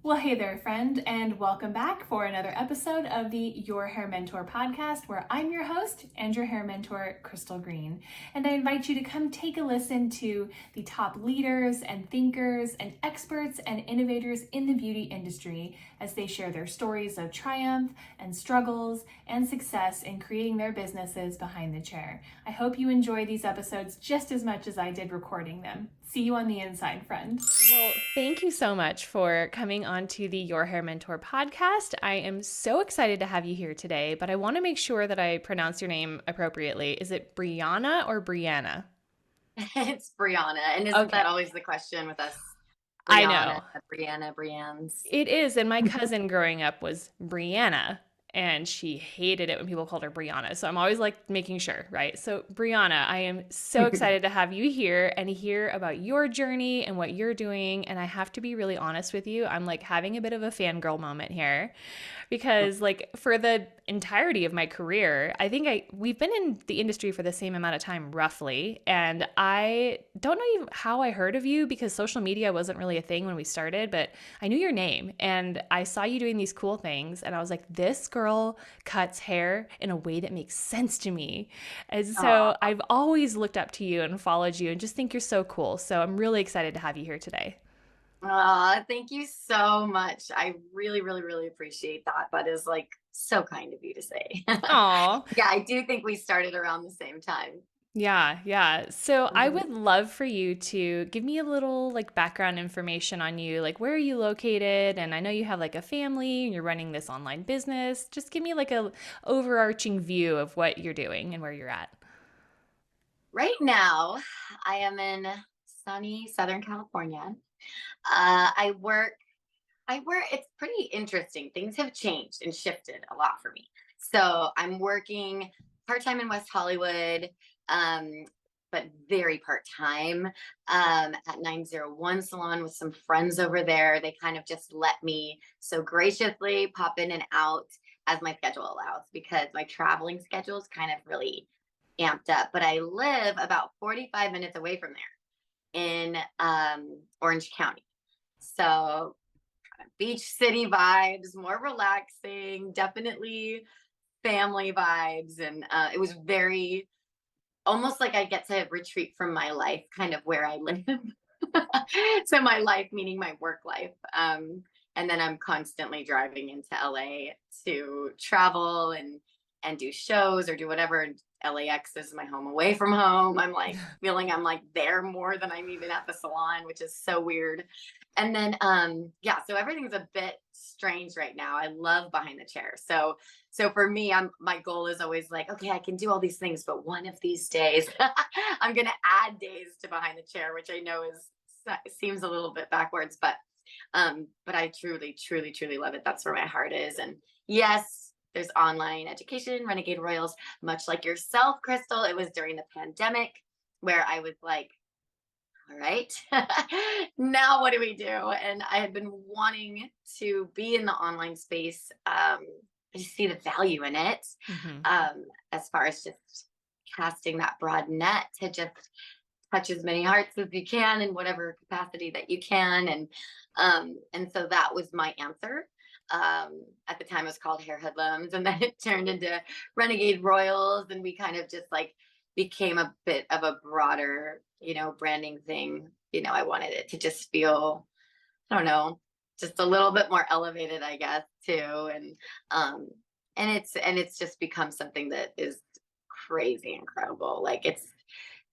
Well, hey there, friend, and welcome back for another episode of the Your Hair Mentor podcast, where I'm your host and your hair mentor, Crystal Green. And I invite you to come take a listen to the top leaders and thinkers and experts and innovators in the beauty industry as they share their stories of triumph and struggles and success in creating their businesses behind the chair. I hope you enjoy these episodes just as much as I did recording them. See you on the inside, friend. Well, thank you so much for coming on to the Your Hair Mentor podcast. I am so excited to have you here today, but I want to make sure that I pronounce your name appropriately. Is it Briana or Briana? It's Briana. And isn't Okay, that always the question with us? I Briana, know. Brianna, Brianne's. It is, and my cousin growing up was Brianna, and she hated it when people called her Brianna. So I'm always like making sure, right? So Brianna, I am so excited to have you here and hear about your journey and what you're doing. And I have to be really honest with you, I'm like having a bit of a fangirl moment here because like for the entirety of my career, I think we've been in the industry for the same amount of time roughly, and I don't know even how I heard of you because social media wasn't really a thing when we started, but I knew your name and I saw you doing these cool things and I was like, this girl cuts hair in a way that makes sense to me. And Aw, so I've always looked up to you and followed you and just think you're so cool. So I'm really excited to have you here today. thank you so much. I really, really, really appreciate that. That is like so kind of you to say. Aw. Yeah, I do think we started around the same time. Yeah, yeah. So I Mhm. would love for you to give me a little like background information on you. Like where are you located? And I know you have like a family and you're running this online business. Just give me like a overarching view of what you're doing and where you're at. Right now, I am in sunny Southern California. It's pretty interesting. Things have changed and shifted a lot for me. So I'm working part time in West Hollywood, um, but very part time at 901 Salon with some friends over there. They kind of just let me so graciously pop in and out as my schedule allows because my traveling schedule is kind of really amped up. But I live about 45 minutes away from there in Orange County. So beach city vibes, more relaxing, definitely family vibes. And it was very almost like I get to retreat from my life, kind of where I live. So my life, meaning my work life. And then I'm constantly driving into LA to travel and do shows or do whatever. And LAX is my home away from home. I'm like feeling I'm like there more than I'm even at the salon, which is so weird. And then yeah, so everything's a bit strange right now. I love behind the chair. So for me, my goal is always like, okay, I can do all these things, but one of these days I'm gonna add days to behind the chair, which I know is seems a little bit backwards, but I truly, truly, truly love it. That's where my heart is. And yes, there's online education, Renegade Royals, much like yourself, Crystal. It was during the pandemic where I was like, all right, now what do we do? And I had been wanting to be in the online space. I just see the value in it, Hmm. as far as just casting that broad net to just touch as many hearts as you can in whatever capacity that you can. And so that was my answer. At the time it was called Hair Hoodlums, and then it turned into Renegade Royals, and we kind of just like became a bit of a broader, branding thing. I wanted it to just feel, I don't know, just a little bit more elevated, I guess, too. Um and it's just become something that is crazy incredible. Like it's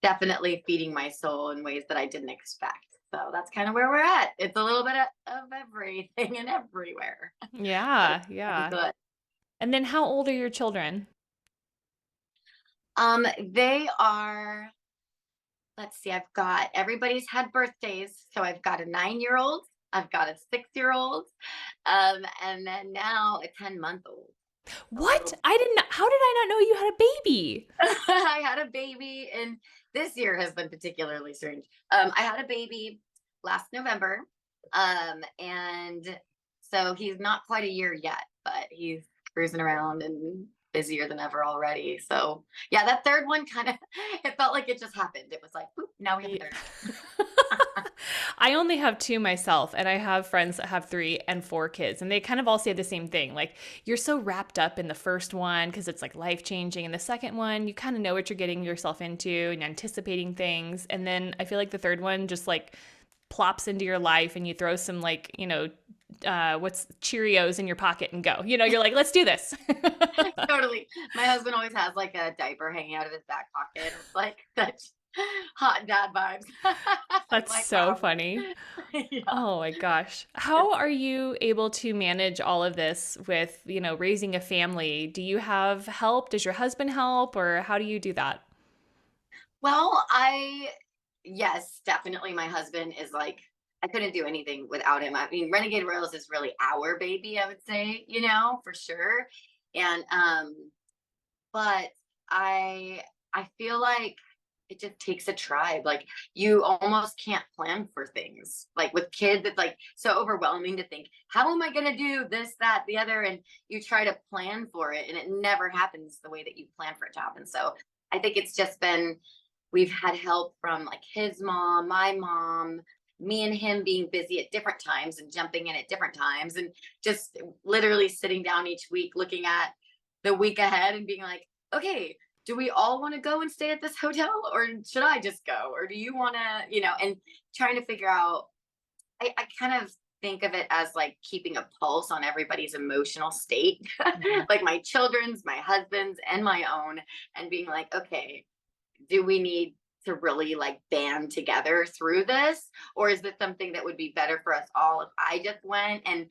definitely feeding my soul in ways that I didn't expect. So that's kind of where we're at. It's a little bit of everything and everywhere, but Yeah, it's all yeah. good. And then how old are your children? They are, let's see, I've got everybody's had birthdays. So I've got a 9-year-old, I've got a 6-year-old, and then now a 10-month-old. A What? little I didn't, how did I not know you had a baby? I had a baby, and this year has been particularly strange. I had a baby last November, and so he's not quite a year yet, but he's cruising around and busier than ever already. So yeah, that third one kind of it felt like it just happened. It was like, boop, now we have a Ye- third. I only have two myself, and I have friends that have 3 and 4 kids, and they kind of all say the same thing. Like, you're so wrapped up in the first one because it's like life changing, and the second one, you kind of know what you're getting yourself into and anticipating things. And then I feel like the third one just like plops into your life, and you throw some like, what's Cheerios in your pocket and go. You're like, let's do this. Totally. My husband always has like a diaper hanging out of his back pocket. It's like such hot dad vibes. I'm That's like, so wow. funny. Yeah. Oh my gosh. How are you able to manage all of this with, raising a family? Do you have help? Does your husband help, or how do you do that? Well, yes, definitely my husband is like, I couldn't do anything without him. I mean, Renegade Royals is really our baby, I would say, for sure. And, but I, I feel like it just takes a tribe. Like you almost can't plan for things. Like with kids, it's like so overwhelming to think, how am I going to do this, that, the other? And you try to plan for it and it never happens the way that you plan for it to happen. So I think it's just been, we've had help from like his mom, my mom, me and him being busy at different times and jumping in at different times and just literally sitting down each week looking at the week ahead and being like, okay, do we all want to go and stay at this hotel or should I just go? Or do you want to, and trying to figure out, I kind of think of it as like keeping a pulse on everybody's emotional state, Yeah. like my children's, my husband's, and my own, and being like, okay, do we need to really like band together through this? Or is this something that would be better for us all if I just went and,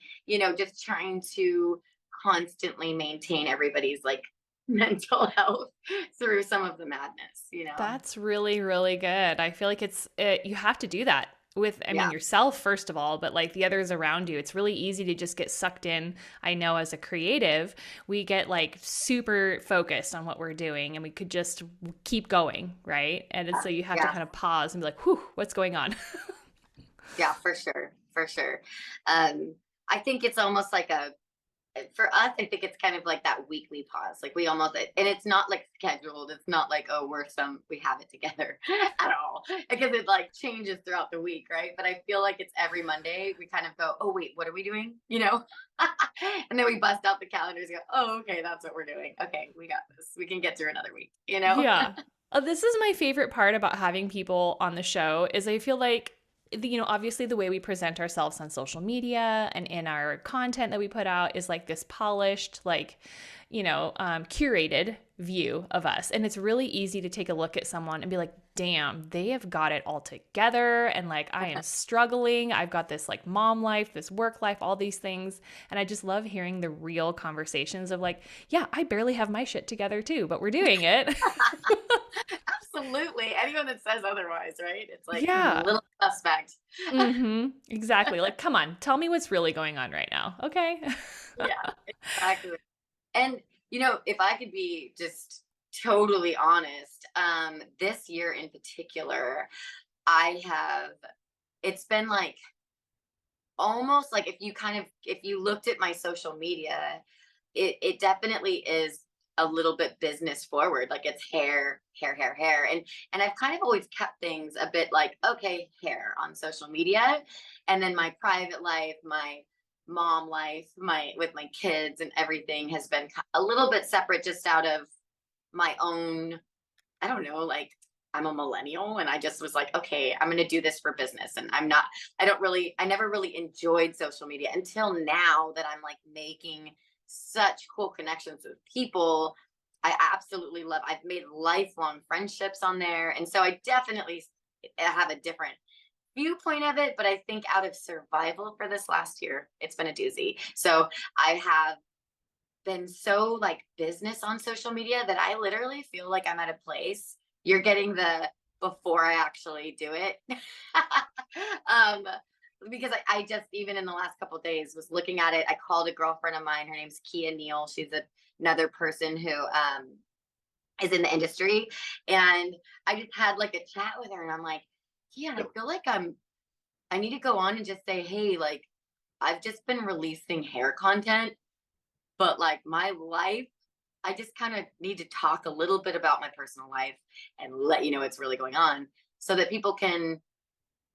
just trying to constantly maintain everybody's like mental health through some of the madness. That's really, really good. I feel like you have to do that with, I mean, Yeah. yourself, first of all, but like the others around you. It's really easy to just get sucked in. I know as a creative, we get like super focused on what we're doing and we could just keep going, right? And so you have to Yeah. kind of pause and be like, whew, what's going on? Yeah, for sure. For sure. I think it's almost like for us, I think it's kind of like that weekly pause. Like we almost, and it's not like scheduled. It's not like, oh, we have it together at all because it like changes throughout the week. Right. But I feel like it's every Monday we kind of go, oh, wait, what are we doing? And then we bust out the calendars and go, oh, okay, that's what we're doing. Okay. We got this. We can get through another week. Yeah. This is my favorite part about having people on the show is I feel like obviously the way we present ourselves on social media and in our content that we put out is like this polished, like, curated view of us. And it's really easy to take a look at someone and be like, damn, they have got it all together. And like, I am struggling. I've got this like mom life, this work life, all these things. And I just love hearing the real conversations of like, yeah, I barely have my shit together too, but we're doing it. Absolutely. Anyone that says otherwise, right? It's like Yeah. little suspect. Exactly. Like, come on, tell me what's really going on right now. Okay. Yeah, exactly. And if I could be just totally honest, this year in particular, I have it's been like almost like if you looked at my social media, it definitely is a little bit business forward. Like it's hair, hair, hair, hair. And I've kind of always kept things a bit like, okay, hair on social media. And then my private life, my mom life, my with my kids and everything has been a little bit separate just out of my own, I don't know, like I'm a millennial and I just was like, okay, I'm going to do this for business. And I never really enjoyed social media until now that I'm like making such cool connections with people. I absolutely love, I've made lifelong friendships on there. And so I definitely have a different viewpoint of it, but I think out of survival for this last year, it's been a doozy. So I have been so like business on social media that I literally feel like I'm at a place. You're getting the before I actually do it. um, because I just even in the last couple of days was looking at it. I called a girlfriend of mine. Her name's Kia Neal. She's another person who is in the industry, and I just had like a chat with her, and I'm like, yeah, I feel like I need to go on and just say, hey, like I've just been releasing hair content, but like my life, I just kind of need to talk a little bit about my personal life and let you know what's really going on so that people can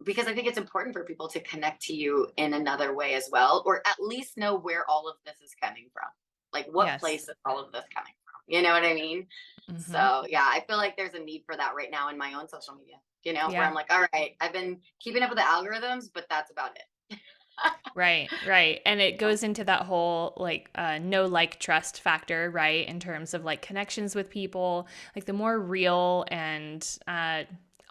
because I think it's important for people to connect to you in another way as well, or at least know where all of this is coming from. Like, what Yes. place is all of this coming from? You know what I mean? Hmm. So yeah, I feel like there's a need for that right now in my own social media, where Yeah. I'm like, all right, I've been keeping up with the algorithms, but that's about it. Right, right. And it goes into that whole like no like trust factor, right? In terms of like connections with people. Like the more real and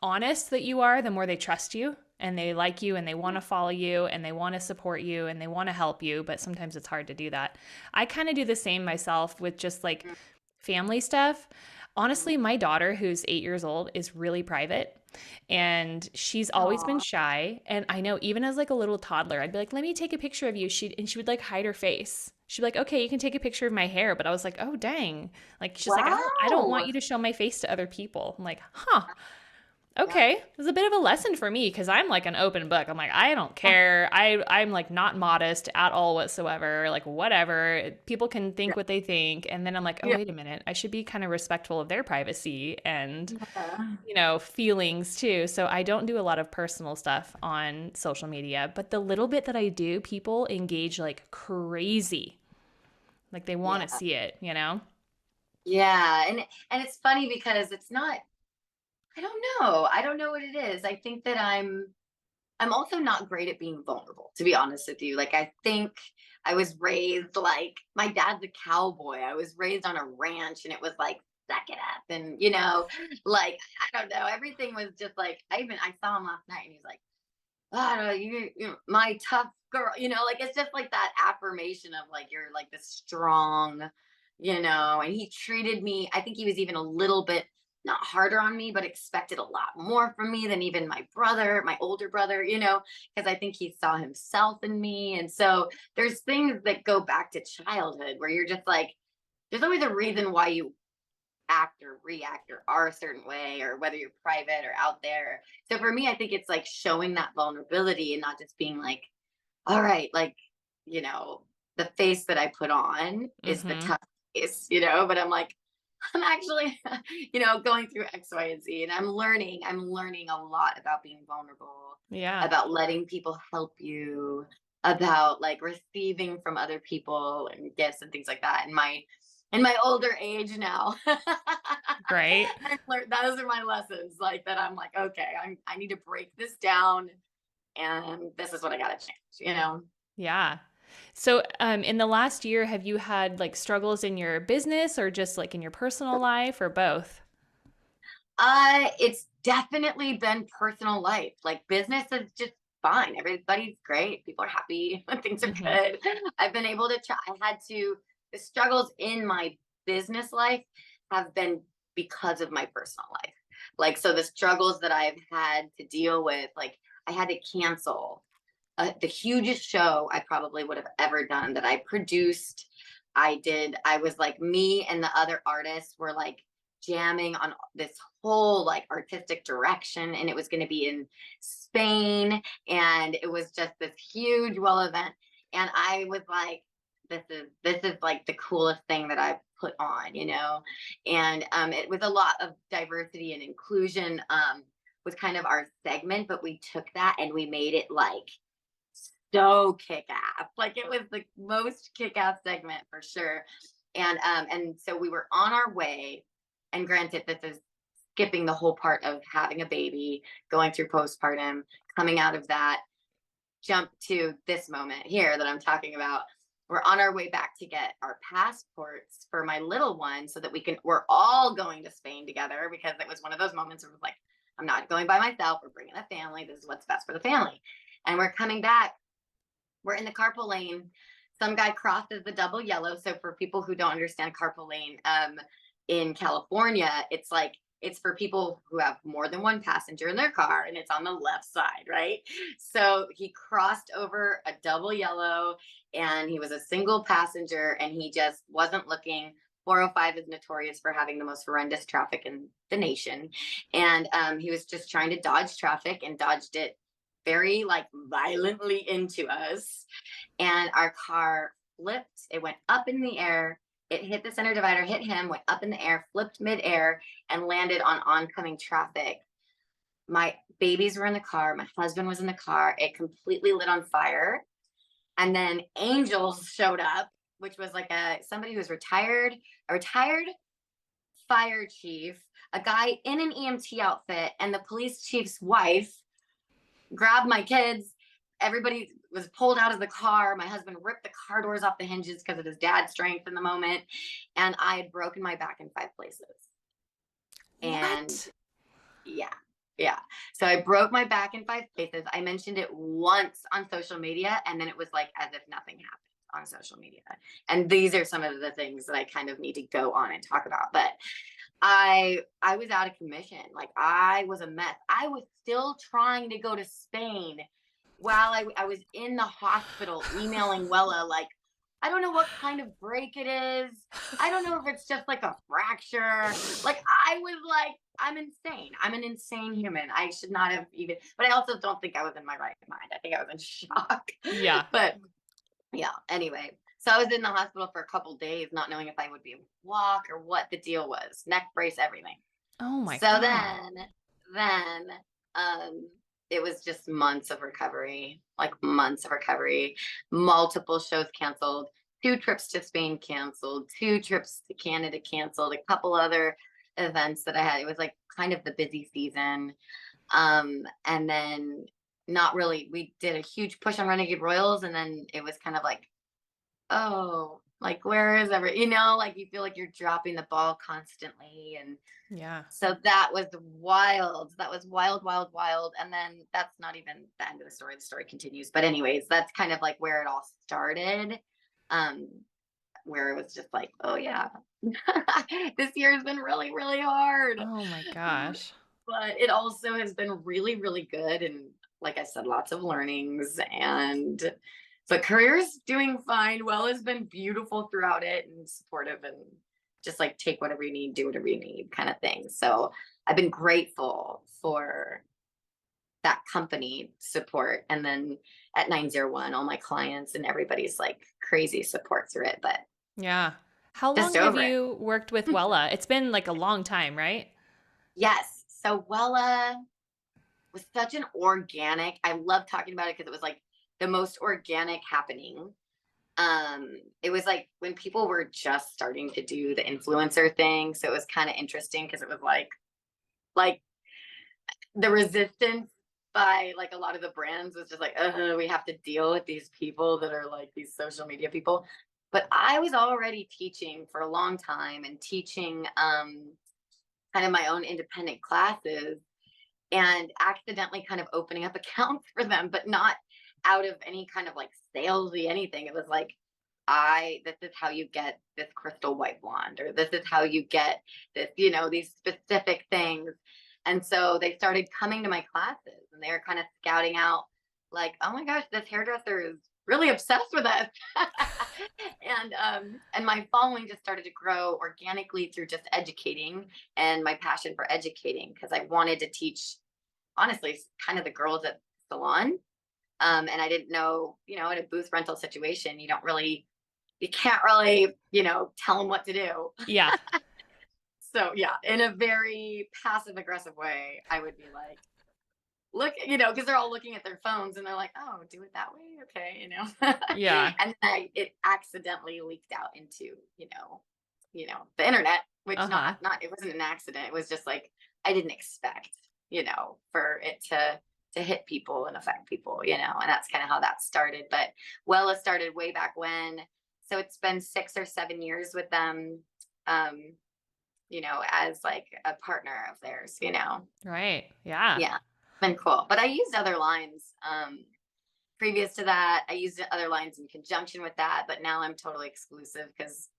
honest that you are, the more they trust you and they like you and they want to follow you and they want to support you and they want to help you. But sometimes it's hard to do that. I kind of do the same myself with just like family stuff. Honestly, my daughter, who's 8 years old, is really private and she's always been Aw, shy. And I know even as like a little toddler, I'd be like, let me take a picture of you. And she would like hide her face. She'd be like, okay, you can take a picture of my hair. But I was like, oh, dang. Like, she's like, I don't want wow. you to show my face to other people. I'm like, huh. Yeah. Okay, it was a bit of a lesson for me because I'm like an open book. I'm like, I don't care. I'm like not modest at all whatsoever. Like whatever. People can Yeah. think what they think. And then I'm like, oh Yeah. wait a minute. I should be kind of respectful of their privacy and Yeah. feelings too. So I don't do a lot of personal stuff on social media, but the little bit that I do, people engage like crazy. Like they want to Yeah. see it. Yeah. And it's funny because it's not, I don't know. I don't know what it is. I think that I'm also not great at being vulnerable, to be honest with you. Like, I think I was raised like my dad's a cowboy. I was raised on a ranch and it was like, suck it up. And, like, I don't know. Everything was just like, I saw him last night and he's like, oh, you my tough girl, like it's just like that affirmation of like, you're like this strong, and he treated me, I think he was even a little bit not harder on me, but expected a lot more from me than even my older brother, because I think he saw himself in me. And so there's things that go back to childhood where you're just like, there's always a reason why you act or react or are a certain way, or whether you're private or out there. So for me, I think it's like showing that vulnerability and not just being like, all right, like, you know, the face that I put on is the Mm-hmm. tough face, but I'm like, I'm actually, going through X, Y, and Z. And I'm learning a lot about being vulnerable, Yeah. about letting people help you, about like receiving from other people and gifts and things like that. In my older age now, Right. I've learned those are my lessons. Like that, I'm like, okay, I need to break this down, and this is what I got to change. Yeah. So, in the last year, have you had like struggles in your business or just like in your personal life or both? It's definitely been personal life. Like business is just fine. Everybody's great. People are happy. Things are Hmm. good. I've been able to try. The struggles in my business life have been because of my personal life. Like, so the struggles that I've had to deal with, like, I had to cancel the hugest show I probably would have ever done that I produced. I was like, me and the other artists were like jamming on this whole like artistic direction, and it was going to be in Spain, and it was just this huge well event. And I was like, this is like the coolest thing that I've put on, and it was a lot of diversity and inclusion, was kind of our segment, but we took that and we made it like so kick ass. Like it was the most kick ass segment for sure. And so we were on our way. And granted, this is skipping the whole part of having a baby, going through postpartum, coming out of that, jump to this moment here that I'm talking about. We're on our way back to get our passports for my little one so that we're all going to Spain together, because it was one of those moments where it was like, I'm not going by myself. We're bringing a family. This is what's best for the family. And we're coming back, we're in the carpool lane. Some guy crosses the double yellow. So for people who don't understand carpool lane, in California, it's for people who have more than one passenger in their car, and it's on the left side, right? So he crossed over a double yellow, and he was a single passenger, and he just wasn't looking. 405 is notorious for having the most horrendous traffic in the nation. And he was just trying to dodge traffic and dodged it very like violently into us, and our car flipped. It went up in the air. It hit the center divider, hit him, went up in the air, flipped midair, and landed on oncoming traffic. my babies were in the car. My husband was in the car. It completely lit on fire. And then angels showed up, which was like somebody who was retired, a retired fire chief, a guy in an EMT outfit, and the police chief's wife grabbed my kids. Everybody was pulled out of the car. My husband ripped the car doors off the hinges because of his dad's strength in the moment. And I had broken my back in 5 places. And What? yeah, yeah. So I broke my back in 5 places. I mentioned it once on social media, and then it was like as if nothing happened on social media. And these are some of the things that I kind of need to go on and talk about. But I was out of commission. Like, I was a mess. I was still trying to go to Spain while I was in the hospital emailing Wella, like, I don't know what kind of break it is. I don't know if it's just like a fracture. Like, I was like, I'm insane. I'm an insane human. I should not have even, but I also don't think I was in my right mind. I think I was in shock. Yeah. But yeah, anyway. So I was in the hospital for a couple days, not knowing if I would be able to walk or what the deal was. Neck brace, everything. Oh my So God. then, it was just months of recovery, like months of recovery, multiple shows canceled, 2 trips to Spain canceled, 2 trips to Canada canceled, a couple other events that I had. It was like kind of the busy season. And then not really, we did a huge push on Renegade Royals, and then it was kind of like, oh, like, where is like, you feel like you're dropping the ball constantly. And Yeah. so that was wild. That was wild, wild, wild. And then that's not even the end of the story. The story continues. But anyways, that's kind of like where it all started. Where it was just like, oh yeah, this year has been really, really hard. Oh my gosh. But it also has been really, really good. And like I said, lots of learnings, and but career's doing fine. Well, has been beautiful throughout it and supportive, and just like take whatever you need, do whatever you need kind of thing. So I've been grateful for that company support. And then at 901, all my clients and everybody's like crazy support through it. But Yeah. How long just have over it. you worked with Wella? It's been like a long time, right? Yes. So Wella was such an organic, I love talking about it because it was like the most organic happening. It was like when people were just starting to do the influencer thing. So it was kind of interesting because it was like the resistance by like a lot of the brands was just like, we have to deal with these people that are like these social media people. But I was already teaching for a long time, and teaching kind of my own independent classes, and accidentally kind of opening up accounts for them, but not out of any kind of like salesy anything. It was like, this is how you get this crystal white blonde, or this is how you get this, these specific things. And so they started coming to my classes, and they were kind of scouting out like, oh my gosh, this hairdresser is really obsessed with us. And my following just started to grow organically through just educating, and my passion for educating, because I wanted to teach, honestly, kind of the girls at Salon. And I didn't know, in a booth rental situation, you can't really, tell them what to do. Yeah. So yeah, in a very passive aggressive way, I would be like, look, because they're all looking at their phones, and they're like, oh, do it that way. Okay. Yeah. And it accidentally leaked out into, the internet, which Uh-huh. it wasn't an accident. It was just like, I didn't expect, for it to hit people and affect people, and that's kind of how that started. But Wella started way back when. So it's been 6 or 7 years with them, as like a partner of theirs, Right. Yeah. Yeah, been cool. But I used other lines. Previous to that, I used other lines in conjunction with that, but now I'm totally exclusive because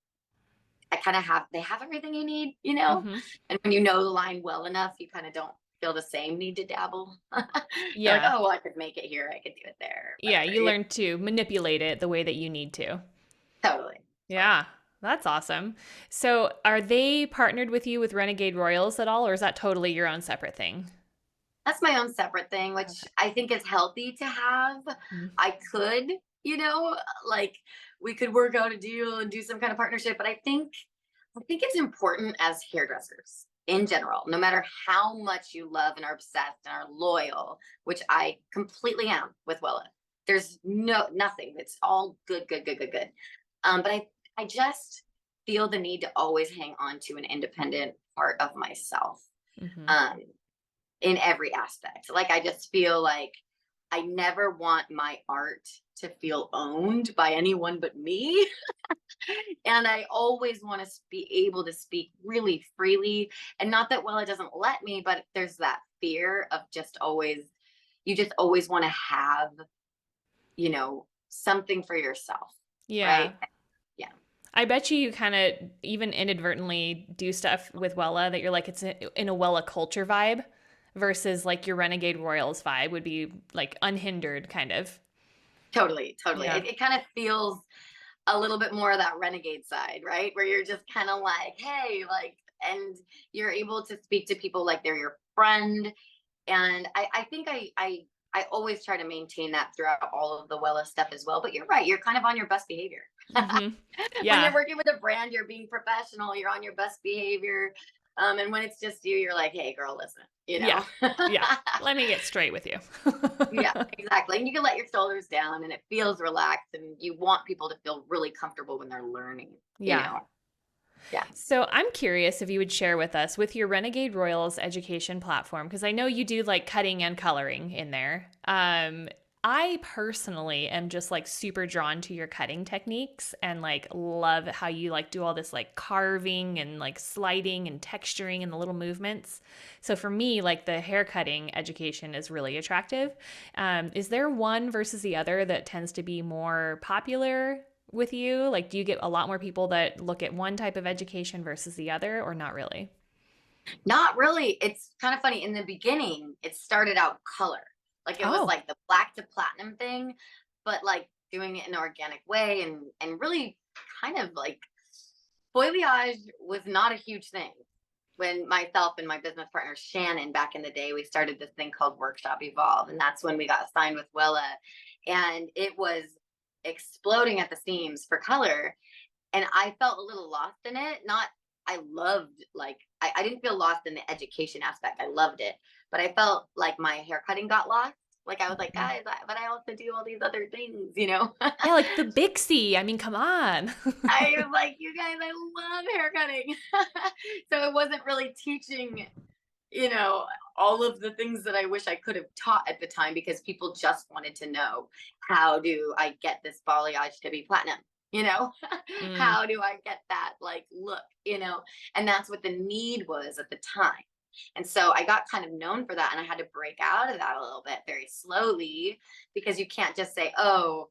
I kind of they have everything you need, Mm-hmm. And when you know the line well enough, you kind of don't feel the same need to dabble. You're like, Yeah. oh, well, I could make it here. I could do it there. Yeah. Whatever. You learn to manipulate it the way that you need to. Totally. Yeah. That's awesome. So are they partnered with you with Renegade Royals at all, or is that totally your own separate thing? That's my own separate thing, which I think is healthy to have. Mhm. I could, like, we could work out a deal and do some kind of partnership, but I think it's important as hairdressers. in general, no matter how much you love and are obsessed and are loyal, which I completely am with Willa. There's nothing. It's all good, good, good, good, good. But I just feel the need to always hang on to an independent part of myself. Mm-hmm. Um, in every aspect. Like I just feel like I never want my art to feel owned by anyone but me. And I always want to be able to speak really freely. And not that, well, it doesn't let me, but there's that fear of just always, you just always want to have, something for yourself. Yeah. Right. Yeah. I bet you kind of even inadvertently do stuff with Wella that you're like, it's in a Wella culture vibe versus like your Renegade Royals vibe would be like unhindered kind of. Totally. Totally. Yeah. It kind of feels a little bit more of that renegade side, right? Where you're just kind of like, hey, like, and you're able to speak to people like they're your friend. And I think I always try to maintain that throughout all of the Wella stuff as well. But you're right, you're kind of on your best behavior. Mm-hmm. When you're Yeah. working with a brand, you're being professional, you're on your best behavior. And when it's just you, you're like, hey, girl, listen, Yeah. Yeah. Let me get straight with you. Yeah, exactly. And you can let your shoulders down and it feels relaxed and you want people to feel really comfortable when they're learning, you Yeah. know? Yeah. So I'm curious if you would share with us with your Renegade Royals education platform, because I know you do like cutting and coloring in there. I personally am just like super drawn to your cutting techniques and like love how you like do all this like carving and like sliding and texturing and the little movements. So for me, like the hair cutting education is really attractive. Is there one versus the other that tends to be more popular with you? Like, do you get a lot more people that look at one type of education versus the other, or not really? Not really. It's kind of funny. In the beginning, it started out color. Like it was Oh, like the black to platinum thing, but like doing it in an organic way and really kind of like foliage was not a huge thing. When myself and my business partner Shannon back in the day, we started this thing called Workshop Evolve, and that's when we got signed with Wella, and it was exploding at the seams for color, and I felt a little lost in it. Not, I loved like I didn't feel lost in the education aspect. I loved it, but I felt like my hair cutting got lost. Like I was like, mhm. guys, but I also do all these other things. Yeah, like the Bixie. I mean, come on. I was like, you guys, I love hair cutting. So it wasn't really teaching, you know, all of the things that I wish I could have taught at the time because people just wanted to know, how do I get this balayage to be platinum? You know, Mm, how do I get that like look? And that's what the need was at the time. And so I got kind of known for that and I had to break out of that a little bit very slowly because you can't just say, oh,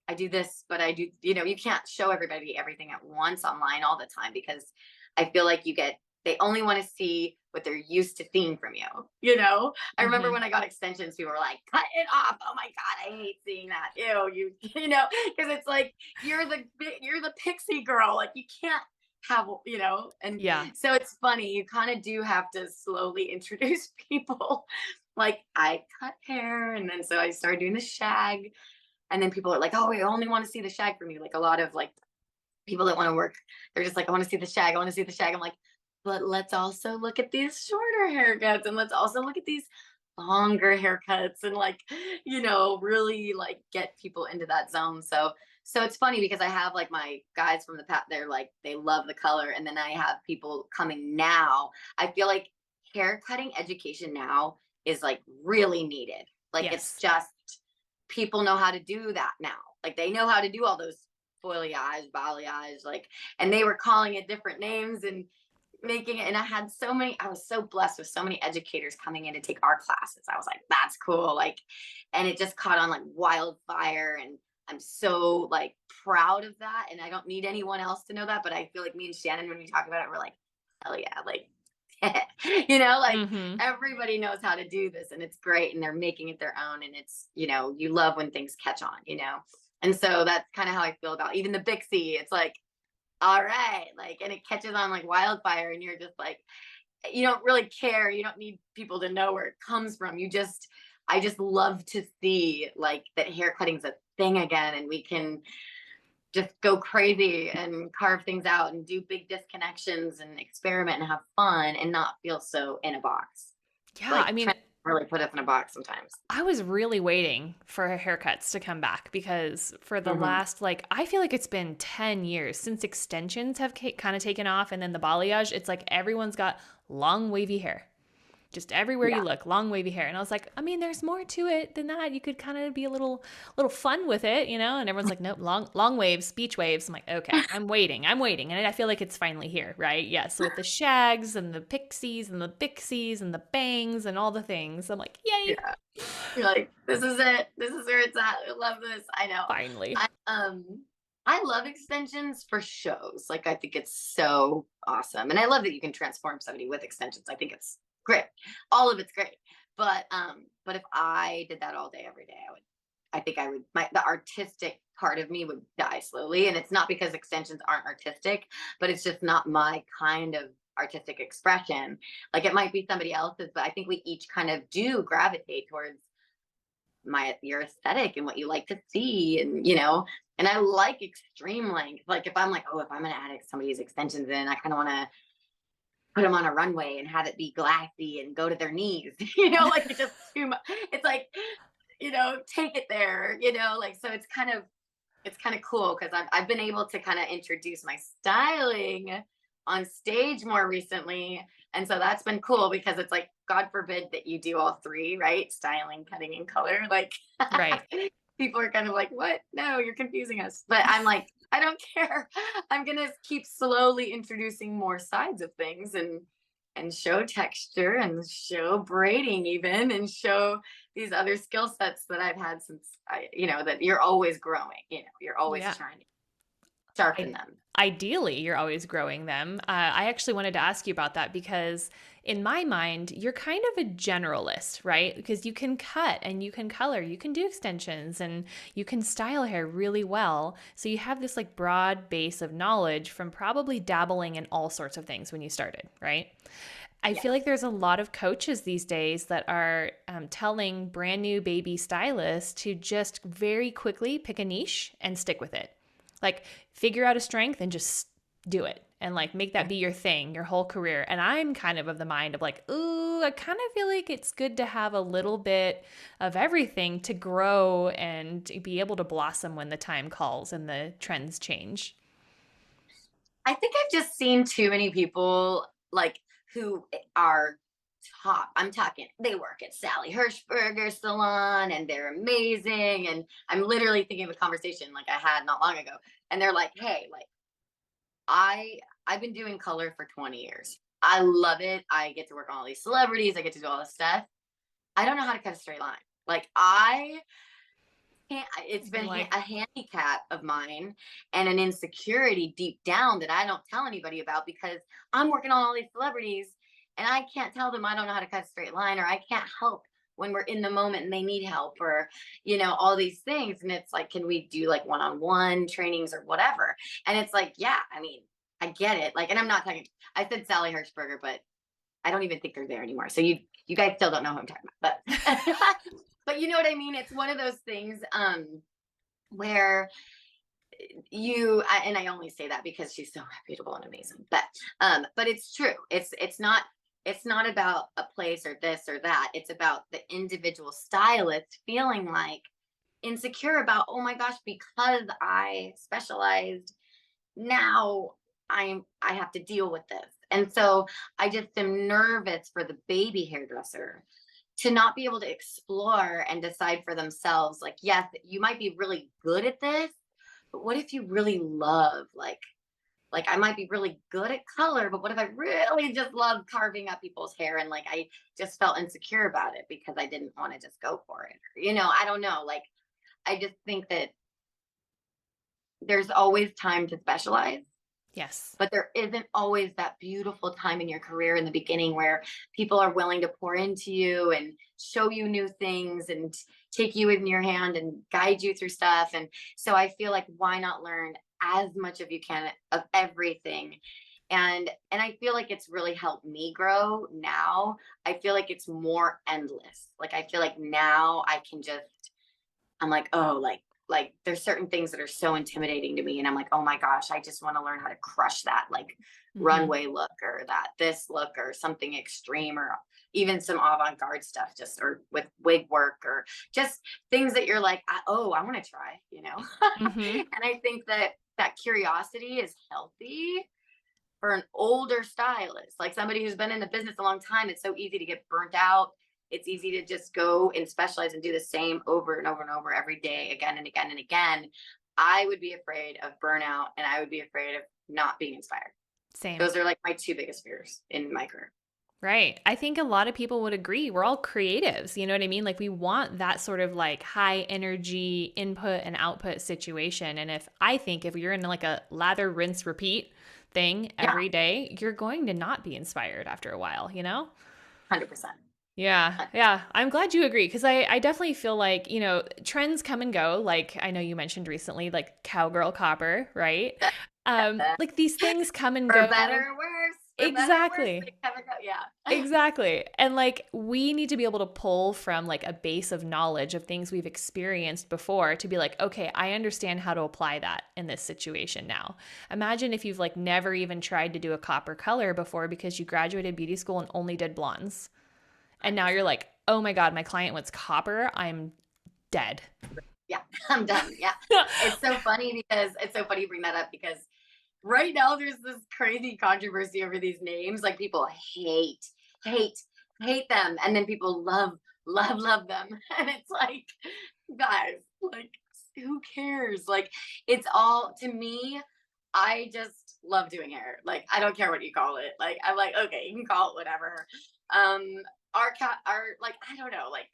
I do this, but I do, you can't show everybody everything at once online all the time because I feel like they only want to see what they're used to seeing from you. I remember hmm. when I got extensions, people were like, cut it off. Oh my God, I hate seeing that. Ew, because it's like, you're the pixie girl. Like you can't and Yeah. so it's funny. You kind of do have to slowly introduce people. Like I cut hair. And then so I started doing the shag and then people are like, oh, we only want to see the shag from you. Like a lot of like people that want to work, they're just like, I want to see the shag. I want to see the shag. I'm like, but let's also look at these shorter haircuts and let's also look at these longer haircuts and like, really like get people into that zone. So it's funny because I have like my guys from the past, they're like, they love the color. And then I have people coming now. I feel like hair cutting education now is like really needed. Like it's Yes. just people know how to do that now. Like they know how to do all those foliage, balayage, like, and they were calling it different names and making it. And I was so blessed with so many educators coming in to take our classes. I was like, that's cool. Like, and it just caught on like wildfire. And I'm so like proud of that. And I don't need anyone else to know that. But I feel like me and Shannon, when we talk about it, we're like, hell yeah. Like, like Hmm. everybody knows how to do this and it's great and they're making it their own and it's you love when things catch on. And so that's kind of how I feel about even the Bixie. It's like, all right, like, and it catches on like wildfire and you're just like, you don't really care, you don't need people to know where it comes from. I just love to see like that hair cutting's a thing again and we can just go crazy and carve things out and do big disconnections and experiment and have fun and not feel so in a box. Yeah, I Like mean, trends really put us in a box sometimes. I was really waiting for haircuts to come back because for the Hmm. last, like, I feel like it's been 10 years since extensions have kind of taken off and then the balayage, it's like everyone's got long wavy hair. Just everywhere you Yeah. look, long wavy hair. And I was like, I mean, there's more to it than that. You could kind of be a little fun with it, you know? And everyone's like, nope, long waves, beach waves. I'm like, okay, I'm waiting. And I feel like it's finally here, right? Yeah. So with the shags and the pixies and the bixies and the bangs and all the things, I'm like, yay, Yeah. You're like, this is it. This is where it's at. I love this. I know. finally. I love extensions for shows. Like I think it's so awesome. And I love that you can transform somebody with extensions. I think it's great. All of it's great. But if I did that all day every day, I think I would the artistic part of me would die slowly. And it's not because extensions aren't artistic, but it's just not my kind of artistic expression. Like it might be somebody else's, but I think we each kind of do gravitate towards your aesthetic and what you like to see, and and I like extreme length. Like if I'm like, oh, if I'm gonna add somebody's extensions in, I kind of want to put them on a runway and have it be glassy and go to their knees. Like it's just too much. It's like, take it there. Like so it's kind of cool because I've been able to kind of introduce my styling on stage more recently. And so that's been cool because it's like, God forbid that you do all three, right? Styling, cutting, and color. Like Right. people are kind of like, what? No, you're confusing us. But I'm like, I don't care. I'm gonna keep slowly introducing more sides of things and show texture and show braiding even and show these other skill sets that I've had since that you're always growing, you're always Yeah. trying to sharpen I, them. ideally, you're always growing them. I actually wanted to ask you about that because, in my mind, you're kind of a generalist, right? Because you can cut and you can color, you can do extensions, and you can style hair really well. So you have this like broad base of knowledge from probably dabbling in all sorts of things when you started, right? I Yeah. feel like there's a lot of coaches these days that are telling brand new baby stylists to just very quickly pick a niche and stick with it. Like, figure out a strength and just do it and like make that be your thing, your whole career. And I'm kind of the mind of like, ooh, I kind of feel like it's good to have a little bit of everything to grow and be able to blossom when the time calls and the trends change. I think I've just seen too many people like who are top. I'm talking, they work at Sally Hirschberger's salon and they're amazing. And I'm literally thinking of a conversation like I had not long ago. And they're like, hey, like I've been doing color for 20 years. I love it. I get to work on all these celebrities. I get to do all this stuff. I don't know how to cut a straight line. Like it's You're been like, a handicap of mine and an insecurity deep down that I don't tell anybody about because I'm working on all these celebrities and I can't tell them I don't know how to cut a straight line, or I can't help when we're in the moment and they need help, or all these things. And it's like, can we do like one-on-one trainings or whatever? And it's like, yeah, I mean, I get it. Like, and I'm not talking, I said Sally Hirschberger, but I don't even think they're there anymore. So you guys still don't know who I'm talking about. But but you know what I mean? It's one of those things where and I only say that because she's so reputable and amazing. But it's true. It's not about a place or this or that. It's about the individual stylist feeling like insecure about, oh my gosh, because I specialized, now I have to deal with this. And so I just am nervous for the baby hairdresser to not be able to explore and decide for themselves, like, yes, you might be really good at this, but what if you really love, like I might be really good at color, but what if I really just love carving up people's hair, and like I just felt insecure about it because I didn't want to just go for it. I don't know. Like I just think that there's always time to specialize, yes. but there isn't always that beautiful time in your career in the beginning where people are willing to pour into you and show you new things and take you in your hand and guide you through stuff. And so I feel like, why not learn as much of you can of everything? And I feel like it's really helped me grow now. I feel like it's more endless. Like I feel like now I can just, I'm like, oh, like there's certain things that are so intimidating to me. And I'm like, oh my gosh, I just want to learn how to crush that like runway look or this look or something extreme or even some avant-garde stuff, just or with wig work or just things that you're like, oh, I want to try, you know? Mm-hmm. And I think that that curiosity is healthy for an older stylist, like somebody who's been in the business a long time. It's so easy to get burnt out. It's easy to just go and specialize and do the same over and over and over every day, again and again and again. I would be afraid of burnout and I would be afraid of not being inspired. Same. Those are like my two biggest fears in my career. Right. I think a lot of people would agree. We're all creatives. You know what I mean? Like we want that sort of like high energy input and output situation. And if you're in like a lather, rinse, repeat thing every day, you're going to not be inspired after a while, you know? 100%. Yeah. Yeah. I'm glad you agree. Cause I definitely feel like, you know, trends come and go. Like I know you mentioned recently, like cowgirl copper, right? Like these things come and go. For better or worse. Exactly. Yeah. Exactly. And like we need to be able to pull from like a base of knowledge of things we've experienced before to be like, okay, I understand how to apply that in this situation now. Imagine if you've like never even tried to do a copper color before because you graduated beauty school and only did blondes. And now you're like, oh my God, my client wants copper. I'm dead. Yeah, I'm done. Yeah. It's so funny you bring that up because right now there's this crazy controversy over these names. Like people hate them. And then people love them. And it's like, guys, like, who cares? Like, it's all, to me, I just love doing hair. Like, I don't care what you call it. Like, I'm like, okay, you can call it whatever. Like, I don't know. Like,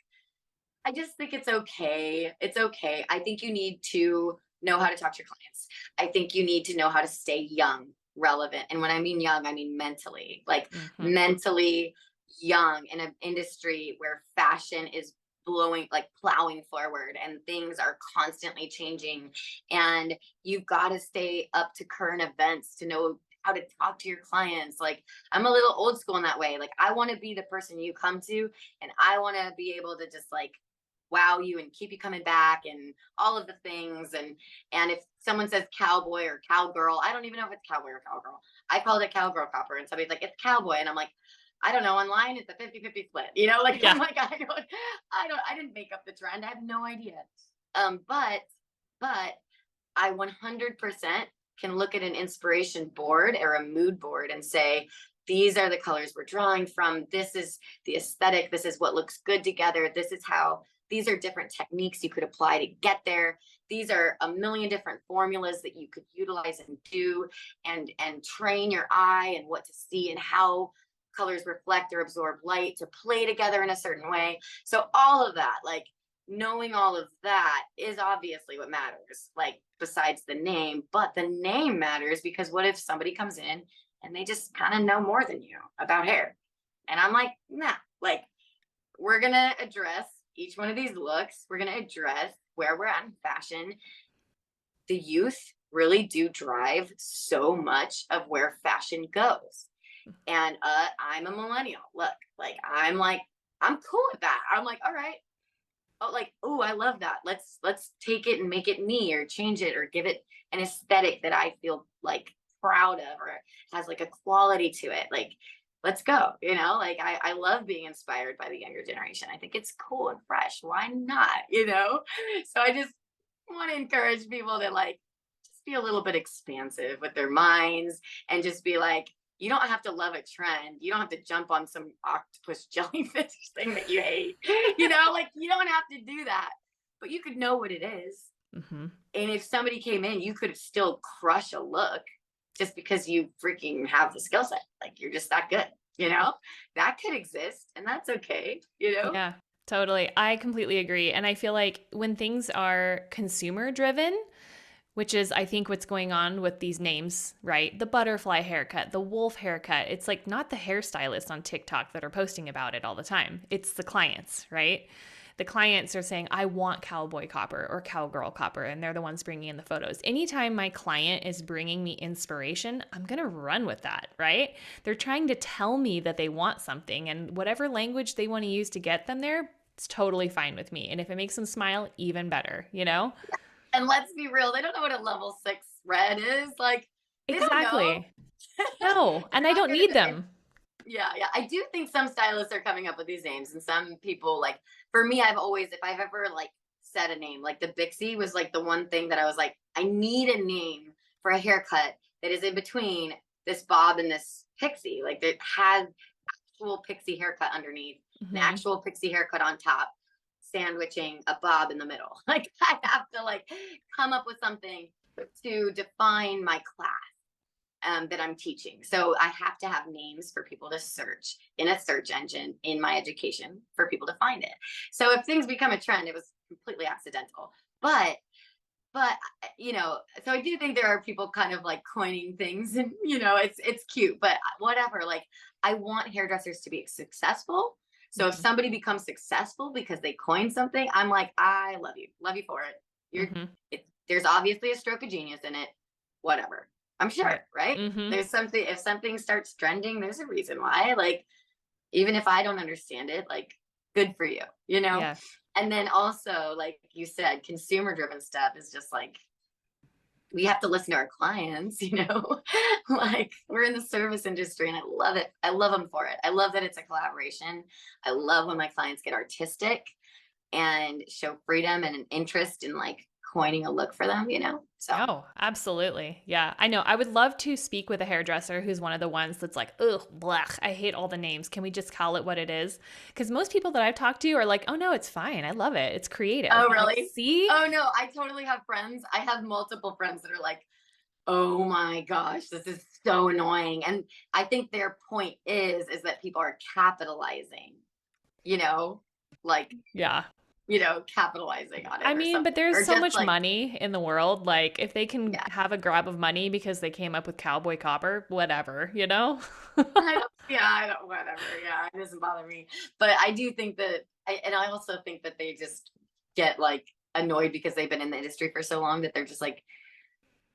I just think it's okay. It's okay. I think you need to know how to talk to your clients. I think you need to know how to stay young, relevant. And when I mean young, I mean mentally, like mentally young in an industry where fashion is plowing forward and things are constantly changing. And you've got to stay up to current events to know how to talk to your clients. Like I'm a little old school in that way. Like I want to be the person you come to and I want to be able to just like wow you and keep you coming back and all of the things. And if someone says cowboy or cowgirl, I don't even know if it's cowboy or cowgirl. I called it cowgirl copper and somebody's like, it's cowboy. And I'm like, I don't know, online it's a 50-50 split, you know, like, I'm like, I didn't make up the trend. I have no idea. But I 100% can look at an inspiration board or a mood board and say, these are the colors we're drawing from. This is the aesthetic. This is what looks good together. This is how, these are different techniques you could apply to get there. These are a million different formulas that you could utilize and do and train your eye and what to see and how colors reflect or absorb light to play together in a certain way. So all of that, like knowing all of that is obviously what matters, like besides the name, but the name matters because what if somebody comes in and they just kind of know more than you about hair? And I'm like, nah, like we're going to address each one of these looks. We're going to address where we're at in fashion. The youth really do drive so much of where fashion goes. And I'm a millennial. Look, like I'm cool with that. I'm like, all right. Oh, like, oh, I love that. Let's take it and make it me or change it or give it an aesthetic that I feel like proud of or has like a quality to it. Like, let's go. You know, like I love being inspired by the younger generation. I think it's cool and fresh. Why not? You know? So I just want to encourage people to like just be a little bit expansive with their minds and just be like, you don't have to love a trend. You don't have to jump on some octopus jellyfish thing that you hate. You know, like you don't have to do that, but you could know what it is. And if somebody came in, you could still crush a look just because you freaking have the skill set. Like you're just that good, you know, that could exist and that's okay, you know? Yeah, totally. I completely agree. And I feel like when things are consumer driven, which is, I think, what's going on with these names, right? The butterfly haircut, the wolf haircut. It's like not the hairstylists on TikTok that are posting about it all the time. It's the clients, right? The clients are saying, I want cowboy copper or cowgirl copper, and they're the ones bringing in the photos. Anytime my client is bringing me inspiration, I'm going to run with that, right? They're trying to tell me that they want something, and whatever language they want to use to get them there, it's totally fine with me. And if it makes them smile, even better, you know? And let's be real, they don't know what a level 6 red is. Like, they don't know. Exactly. No, and They're I not don't gonna need know. them. Yeah, yeah. I do think some stylists are coming up with these names, and some people, like, for me, I've always, if I've ever like said a name, like the Bixie was like the one thing that I was like, I need a name for a haircut that is in between this bob and this pixie, like that has actual pixie haircut underneath, an Hmm. actual pixie haircut on top, sandwiching a bob in the middle. Like, I have to like come up with something to define my class that I'm teaching. So I have to have names for people to search in a search engine in my education for people to find it. So if things become a trend, it was completely accidental. But but so I do think there are people kind of like coining things, and it's cute, but whatever. Like, I want hairdressers to be successful. So if Hmm. somebody becomes successful because they coined something, I'm like, I love you for it. You're Hmm. there's obviously a stroke of genius in it. Whatever. I'm Right. sure, right? Hmm. There's something, if something starts trending, there's a reason why. Like, even if I don't understand it, like, good for you, you know? Yeah. And then also, like you said, consumer driven stuff is just like, we have to listen to our clients, like, we're in the service industry and I love it. I love them for it. I love that it's a collaboration. I love when my clients get artistic and show freedom and an interest in like coining a look for them, So, Oh, absolutely. Yeah. I know. I would love to speak with a hairdresser who's one of the ones that's like, ugh, blech, I hate all the names. Can we just call it what it is? Because most people that I've talked to are like, oh, no, it's fine. I love it. It's creative. oh, I'm like, really? see? Oh, no, I totally have friends. I have multiple friends that are like, oh my gosh, this is so annoying. And I think their point is that people are capitalizing, you know, like, Yeah. capitalizing on I it or mean, but something. there's Or so just much like, money in the world. Like, if they can yeah, have a grab of money because they came up with Cowboy Copper, whatever, you know? I don't, whatever. Yeah, it doesn't bother me. But I do think that, and I also think that they just get like annoyed because they've been in the industry for so long that they're just like,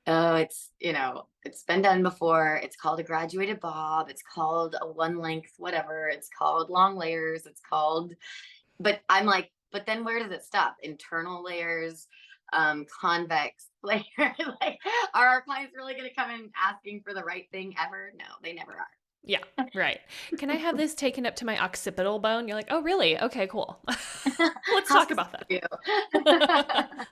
oh, it's been done before. It's called a graduated bob. It's called a one length, whatever. It's called long layers. It's called, but I'm like, but then where does it stop? Internal layers, convex layer. Like, are our clients really going to come in asking for the right thing ever? No, they never Yeah, right. Can I have this taken up to my occipital bone? You're like, oh, really? Okay, cool. are. Let's How talk specific about are you? that.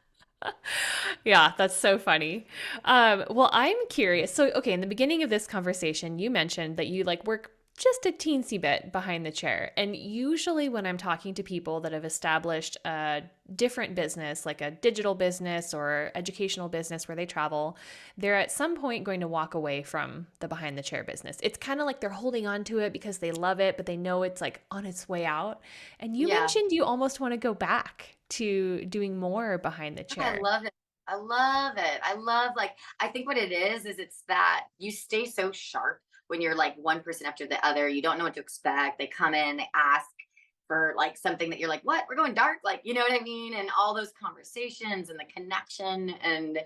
Yeah, that's so funny. Well, I'm curious. So, okay, in the beginning of this conversation, you mentioned that you like work just a teensy bit behind the chair. And usually, when I'm talking to people that have established a different business, like a digital business or educational business where they travel, they're at some point going to walk away from the behind the chair business. It's kind of like they're holding on to it because they love it, but they know it's like on its way out. And you Yeah, mentioned you almost want to go back to doing more behind the I chair. love it. I love it. I love, like, I think what it is it's that you stay so sharp when you're like one person after the other. You don't know what to expect. They come in, they ask for like something that you're like, what? We're going dark? Like, you know what I mean? And all those conversations and the connection. And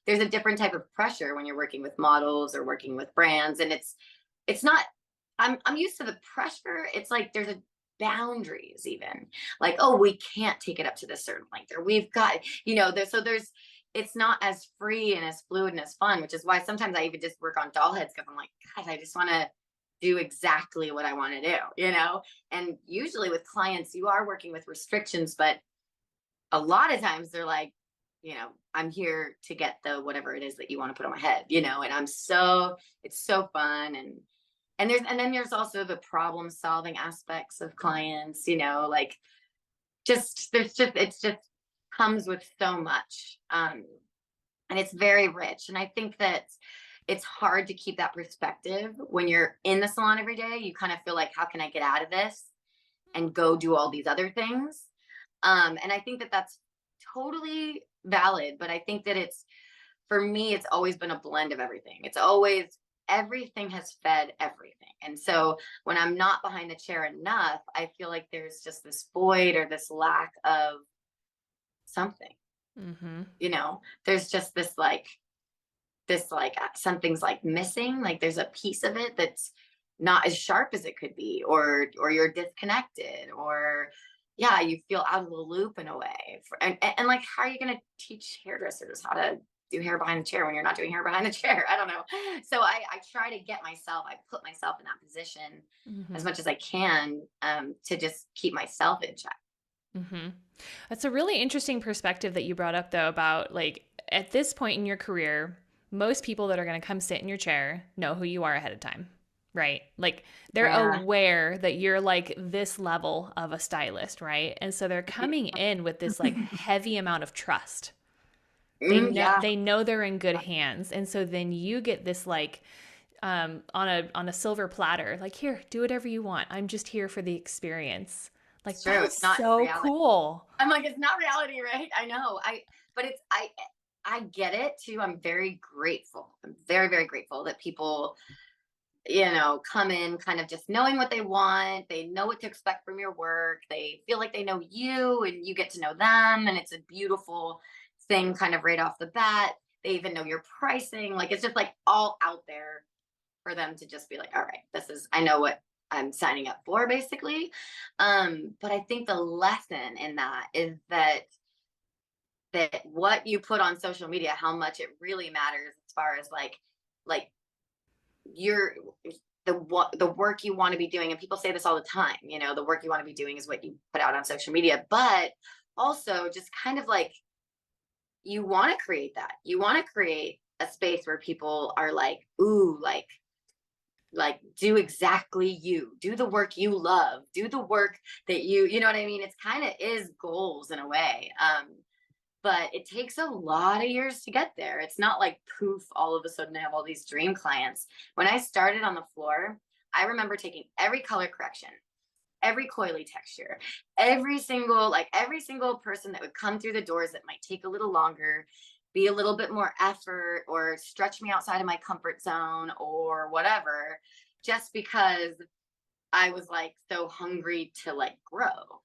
there's a different type of pressure when you're working with models or working with brands. And it's not, I'm used to the pressure. It's like there's a boundaries even, like, oh, we can't take it up to this certain length, or we've got, there's it's not as free and as fluid and as fun, which is why sometimes I even just work on doll heads because I'm like, God, I just want to do exactly what I want to do. And usually with clients, you are working with restrictions, but a lot of times they're like, I'm here to get the whatever it is that you want to put on my head. And it's so fun. And then there's also the problem solving aspects of clients, like, it's just comes with so much. And it's very rich. And I think that it's hard to keep that perspective when you're in the salon every day. You kind of feel like, how can I get out of this and go do all these other things? And I think that that's totally valid, but I think that for me, it's always been a blend of everything. Everything has fed everything. And so when I'm not behind the chair enough, I feel like there's just this void or this lack of something, Mm-hmm. there's just this like something's like missing, like there's a piece of it that's not as sharp as it could be, or you're disconnected, or yeah, you feel out of the loop in a way. And like, how are you going to teach hairdressers how to do hair behind the chair when you're not doing hair behind the chair? I don't know. So I try to get myself, I put myself in that position as Hmm. much as I can, to just keep myself in check. Hmm. That's a really interesting perspective that you brought up, though, about like at this point in your career, most people that are going to come sit in your chair know who you are ahead of time, right? Like they're Yeah. aware that you're like this level of a stylist, right? And so they're coming in with this like heavy amount of trust. Yeah. They know they're in good hands, and so then you get this like on a silver platter, like here, do whatever you want. I'm just here for the experience. Like It's that true. is It's not so reality. cool. I'm like, it's not reality, right? I know. But I get it too. I'm very grateful. I'm very, very grateful that people, come in kind of just knowing what they want. They know what to expect from your work. They feel like they know you and you get to know them. And it's a beautiful thing kind of right off the bat. They even know your pricing. Like it's just like all out there for them to just be like, all right, I know what I'm signing up for basically. But I think the lesson in that is that what you put on social media, how much it really matters as far as like your the work you want to be doing. And people say this all the time, the work you want to be doing is what you put out on social media. But also just kind of like, you want to create that. You want to create a space where people are like, ooh, like do exactly you, do the work you love, do the work that you know what I mean. It's kind of is goals in a way. But it takes a lot of years to get there. It's not like poof, all of a sudden I have all these dream clients. When I started on the floor, I remember taking every color correction, every coily texture, every single person that would come through the doors that might take a little longer, be a little bit more effort, or stretch me outside of my comfort zone or whatever, just because I was like so hungry to like grow,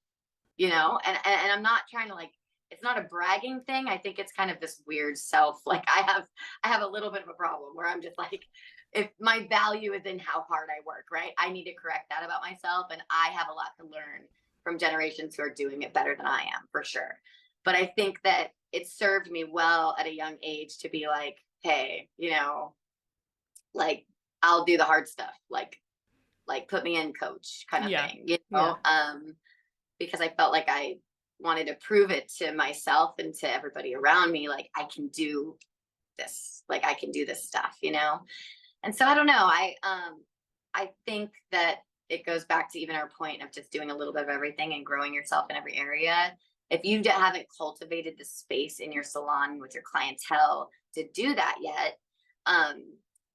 and I'm not trying to like, it's not a bragging thing. I think it's kind of this weird self, like I have a little bit of a problem where I'm just like, if my value is in how hard I work, right, I need to correct that about myself, and I have a lot to learn from generations who are doing it better than I am, for sure. But I think that it served me well at a young age to be like, hey, like I'll do the hard stuff, like put me in, coach, kind of Yeah. thing, Yeah. because I felt like I wanted to prove it to myself and to everybody around me, like I can do this, like I can do this stuff. And so I don't know. I think that it goes back to even our point of just doing a little bit of everything and growing yourself in every area. If you haven't cultivated the space in your salon with your clientele to do that yet, um,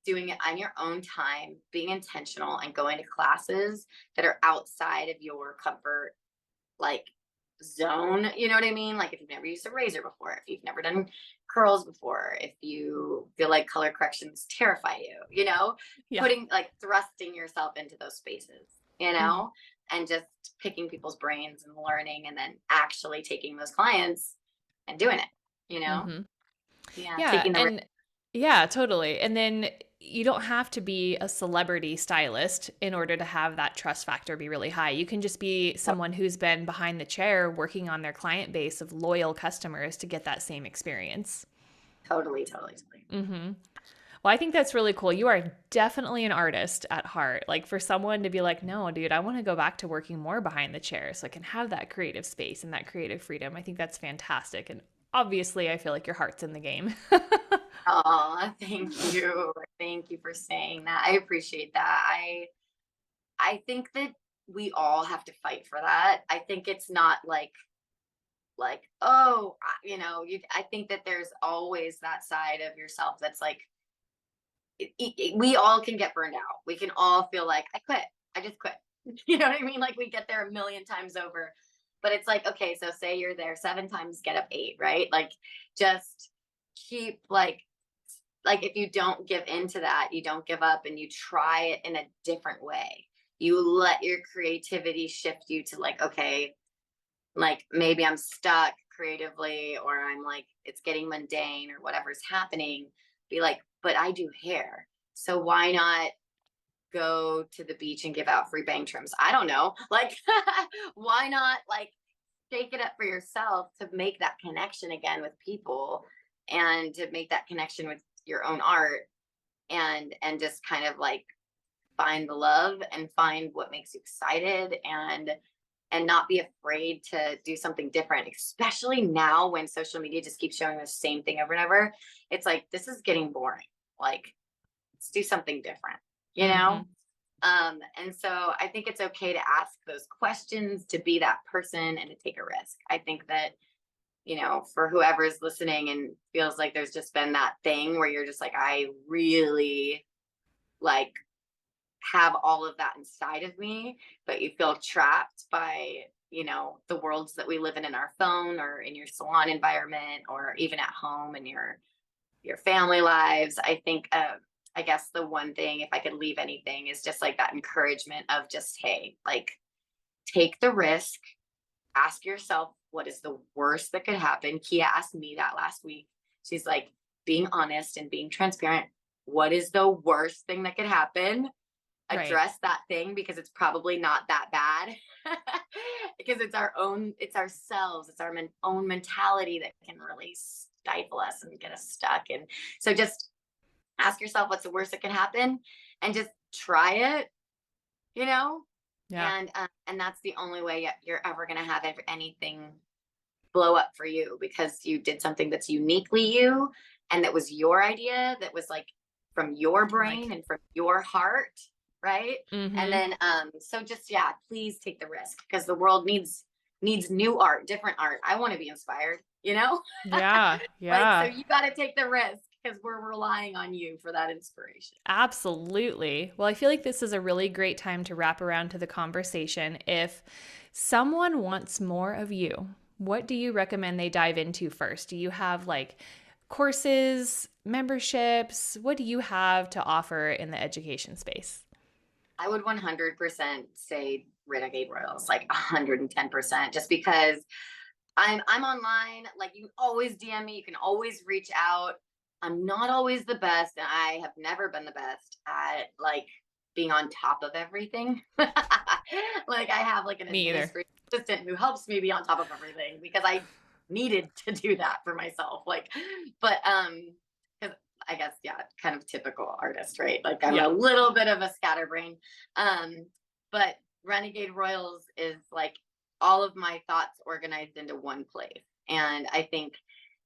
doing it on your own time, being intentional, and going to classes that are outside of your comfort, like zone, you know what I mean? Like if you've never used a razor before, if you've never done curls before, if you feel like color corrections terrify you, Yeah. putting like thrusting yourself into those spaces, Mhm. and just picking people's brains and learning, and then actually taking those clients and doing it. Mhm. Yeah, Yeah, taking the risk. and yeah, totally. And then you don't have to be a celebrity stylist in order to have that trust factor be really high. You can just be someone who's been behind the chair working on their client base of loyal customers to get that same experience. Totally, totally, totally. Mhm. Well, I think that's really cool. You are definitely an artist at heart. Like for someone to be like, no, dude, I want to go back to working more behind the chair so I can have that creative space and that creative freedom. I think that's fantastic. And obviously, I feel like your heart's in the game. Oh, thank you. Thank you for saying that. I appreciate that. I think that we all have to fight for that. I think it's not like, oh, I think that there's always that side of yourself that's like, we all can get burned out. We can all feel like, I quit. I just quit. You know what I mean? Like we get there a million times over. But it's like, okay, so say you're there 7 times, get up 8, right? Like just keep like if you don't give into that, you don't give up, and you try it in a different way. You let your creativity shift you to like, okay, like maybe I'm stuck creatively, or I'm like it's getting mundane or whatever's happening. Be like, but I do hair. So why not go to the beach and give out free bang trims? I don't know. Like why not like shake it up for yourself to make that connection again with people and to make that connection with your own art and just kind of like find the love and find what makes you excited and not be afraid to do something different, especially now when social media just keeps showing the same thing over and over. It's like, this is getting boring. Like, let's do something different, you know? And so I think it's okay to ask those questions, to be that person and to take a risk. I think that, you know, for whoever's listening and feels like there's just been that thing where you're just like, I really like have all of that inside of me, but you feel trapped by, you know, the worlds that we live in our phone or in your salon environment or even at home in your family lives. I think I guess the one thing, if I could leave anything, is just like that encouragement of just, hey, like, take the risk, ask yourself, what is the worst that could happen? Kia asked me that last week. She's like, being honest and being transparent. What is the worst thing that could happen? Address that thing, because it's probably not that bad. Because it's ourselves, it's our own mentality that can really stifle us and get us stuck. And so just ask yourself, what's the worst that can happen, and just try it, you know? Yeah. And that's the only way you're ever going to have anything blow up for you, because you did something that's uniquely you, and that was your idea, that was like from your brain and from your heart, right? And then so just, yeah, please take the risk, because the world needs new art, different art. I want to be inspired, you know? Yeah. Like, so you got to take the risk, because we're relying on you for that inspiration. Absolutely. Well, I feel like this is a really great time to wrap around to the conversation. If someone wants more of you, what do you recommend they dive into first? Do you have like courses, memberships? What do you have to offer in the education space? I would 100% say Renegade Royals, like 110%, just because I'm online. Like, you can always DM me, you can always reach out. I'm not always the best, and I have never been the best at like being on top of everything. Like, I have like an administrative assistant who helps me be on top of everything, because I needed to do that for myself. Like, but because I guess, yeah, kind of typical artist, right? Like, I'm a little bit of a scatterbrain. But Renegade Royals is like all of my thoughts organized into one place. And I think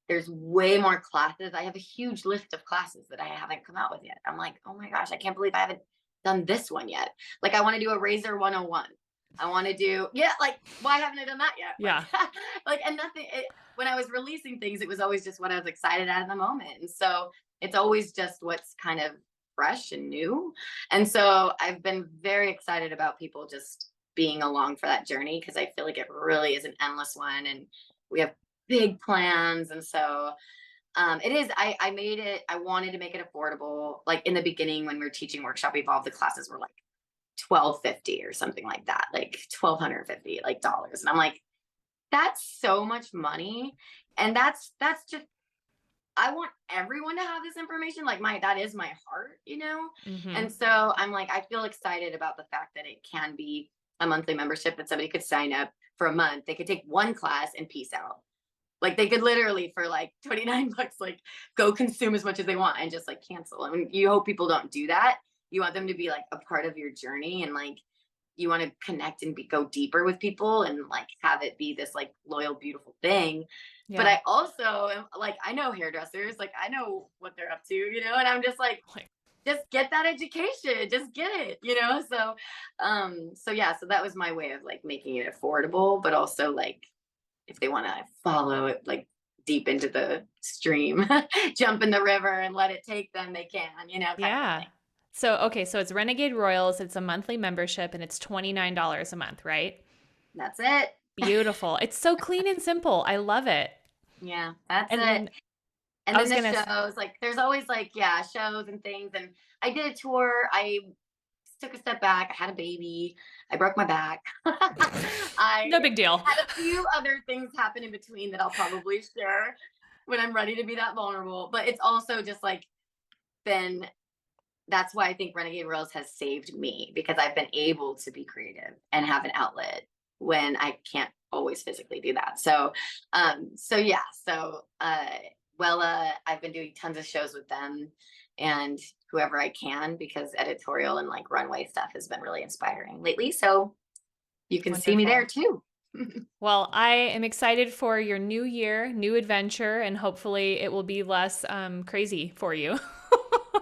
there's way more classes. I have a huge list of classes that I haven't come out with yet. I'm like, oh my gosh, I can't believe I haven't done this one yet. Like, I want to do a razor 101. I want to do, like, why haven't I done that yet? Yeah. Like, and nothing, when I was releasing things, it was always just what I was excited at in the moment. And so it's always just what's kind of fresh and new. And so I've been very excited about people just being along for that journey, because I feel like it really is an endless one. And we have big plans. And so it is, I wanted to make it affordable. Like, in the beginning, when we were teaching Workshop Evolve, the classes were like $1,250 or something like that, like $1,250 like dollars. And I'm like, that's so much money. And that's just, I want everyone to have this information. Like, that is my heart, you know? And so I'm like, I feel excited about the fact that it can be a monthly membership, that somebody could sign up for a month. They could take one class and peace out. Like, they could literally, for like $29, like, go consume as much as they want and just like cancel. I mean, you hope people don't do that. You want them to be like a part of your journey, and like, you want to connect and go deeper with people and like have it be this like loyal, beautiful thing. Yeah. But I also am like, I know hairdressers, like, I know what they're up to, you know, and I'm just like, just get that education, just get it, you know? So, so that was my way of like making it affordable, but also like, if they want to follow it like deep into the stream, jump in the river and let it take them, they can, you know? Kind of thing. So, okay, so it's Renegade Royals. It's a monthly membership, and it's $29 a month, right? That's it. Beautiful. It's so clean and simple. I love it. Yeah, that's it. And then the shows, like, there's always like, shows and things. And I did a tour. I took a step back. I had a baby. I broke my back. No big deal. Had a few other things happen in between that I'll probably share when I'm ready to be that vulnerable. But it's also just like that's why I think Renegade Royals has saved me, because I've been able to be creative and have an outlet when I can't always physically do that. So yeah. Wella, I've been doing tons of shows with them and whoever I can, because editorial and like runway stuff has been really inspiring lately. So you can see me there too. Well, I am excited for your new year, new adventure, and hopefully it will be less crazy for you.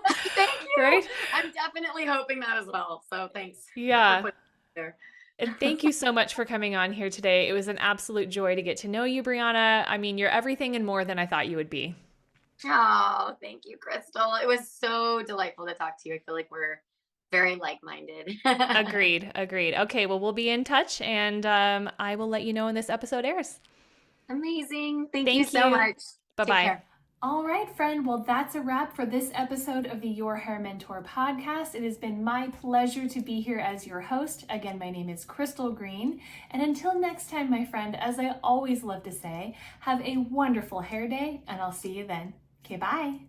Thank you. Right? I'm definitely hoping that as well. So thanks for Yeah. putting it there. And thank you so much for coming on here today. It was an absolute joy to get to know you, Briana. I mean, you're everything and more than I thought you would be. Oh, thank you, Crystal. It was so delightful to talk to you. I feel like we're very like-minded. Agreed. Agreed. Okay, well, we'll be in touch, and I will let you know when this episode airs. Amazing. Thank you Thank so you. much. Take Bye-bye. care. All right, friend. Well, that's a wrap for this episode of the Your Hair Mentor podcast. It has been my pleasure to be here as your host. Again, my name is Crystal Green. And until next time, my friend, as I always love to say, have a wonderful hair day, and I'll see you then. Okay, bye.